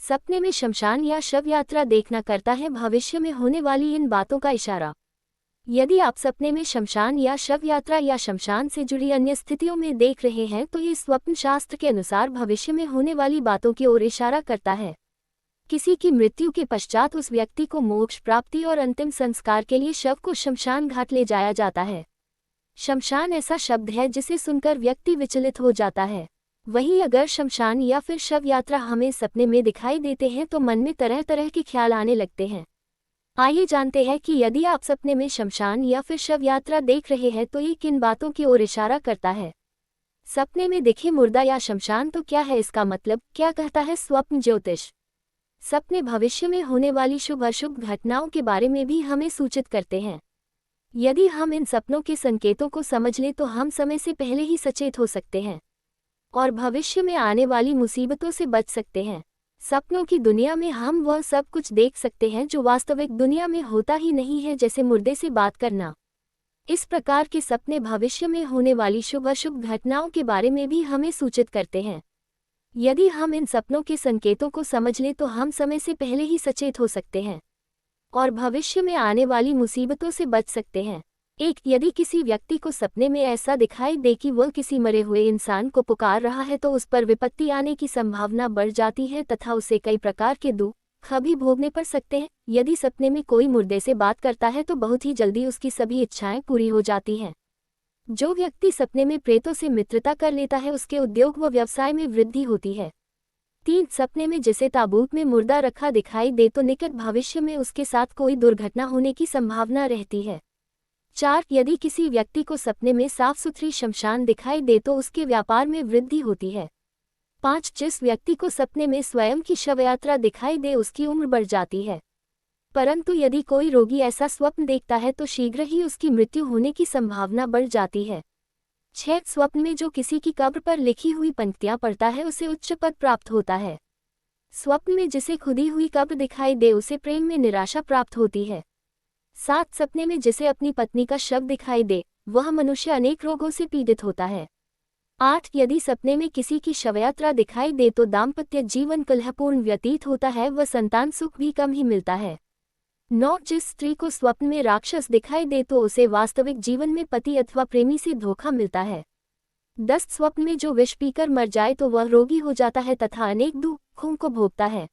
सपने में शमशान या शव यात्रा देखना करता है भविष्य में होने वाली इन बातों का इशारा। यदि आप सपने में शमशान या शव यात्रा या शमशान से जुड़ी अन्य स्थितियों में देख रहे हैं तो ये स्वप्न शास्त्र के अनुसार भविष्य में होने वाली बातों की ओर इशारा करता है। किसी की मृत्यु के पश्चात उस व्यक्ति को मोक्ष प्राप्ति और अंतिम संस्कार के लिए शव को शमशान घाट ले जाया जाता है। शमशान ऐसा शब्द है जिसे सुनकर व्यक्ति विचलित हो जाता है। वहीं अगर शमशान या फिर शव यात्रा हमें सपने में दिखाई देते हैं तो मन में तरह तरह के ख्याल आने लगते हैं। आइए जानते हैं कि यदि आप सपने में शमशान या फिर शव यात्रा देख रहे हैं तो ये किन बातों की ओर इशारा करता है। सपने में दिखे मुर्दा या शमशान तो क्या है इसका मतलब, क्या कहता है स्वप्न ज्योतिष। सपने भविष्य में होने वाली शुभ अशुभ घटनाओं के बारे में भी हमें सूचित करते हैं। यदि हम इन सपनों के संकेतों को समझ लें तो हम समय से पहले ही सचेत हो सकते हैं और भविष्य में आने वाली मुसीबतों से बच सकते हैं। सपनों की दुनिया में हम वह सब कुछ देख सकते हैं जो वास्तविक दुनिया में होता ही नहीं है, जैसे मुर्दे से बात करना। इस प्रकार के सपने भविष्य में होने वाली शुभ अशुभ घटनाओं के बारे में भी हमें सूचित करते हैं। यदि हम इन सपनों के संकेतों को समझ लें तो हम समय से पहले ही सचेत हो सकते हैं और भविष्य में आने वाली मुसीबतों से बच सकते हैं। यदि किसी व्यक्ति को सपने में ऐसा दिखाई दे कि वह किसी मरे हुए इंसान को पुकार रहा है तो उस पर विपत्ति आने की संभावना बढ़ जाती है तथा उसे कई प्रकार के दुख भी भोगने पड़ सकते हैं। यदि सपने में कोई मुर्दे से बात करता है तो बहुत ही जल्दी उसकी सभी इच्छाएं पूरी हो जाती हैं। जो व्यक्ति सपने में प्रेतों से मित्रता कर लेता है उसके उद्योग व व्यवसाय में वृद्धि होती है। 3 सपने में जिसे ताबूत में मुर्दा रखा दिखाई दे तो निकट भविष्य में उसके साथ कोई दुर्घटना होने की संभावना रहती है। 4 यदि किसी व्यक्ति को सपने में साफ सुथरी शमशान दिखाई दे तो उसके व्यापार में वृद्धि होती है। 5 जिस व्यक्ति को सपने में स्वयं की शवयात्रा दिखाई दे उसकी उम्र बढ़ जाती है, परंतु यदि कोई रोगी ऐसा स्वप्न देखता है तो शीघ्र ही उसकी मृत्यु होने की संभावना बढ़ जाती है। 6 स्वप्न में जो किसी की कब्र पर लिखी हुई पंक्तियां पढ़ता है उसे उच्च पद प्राप्त होता है। स्वप्न में जिसे खुदी हुई कब्र दिखाई दे उसे प्रेम में निराशा प्राप्त होती है। 7 सपने में जिसे अपनी पत्नी का शव दिखाई दे वह मनुष्य अनेक रोगों से पीड़ित होता है। 8 यदि सपने में किसी की शवयात्रा दिखाई दे तो दाम्पत्य जीवन कलहपूर्ण व्यतीत होता है व संतान सुख भी कम ही मिलता है। 9 जिस स्त्री को स्वप्न में राक्षस दिखाई दे तो उसे वास्तविक जीवन में पति अथवा प्रेमी से धोखा मिलता है। 10 स्वप्न में जो विष पीकर मर जाए तो वह रोगी हो जाता है तथा अनेक दुखों को भोगता है।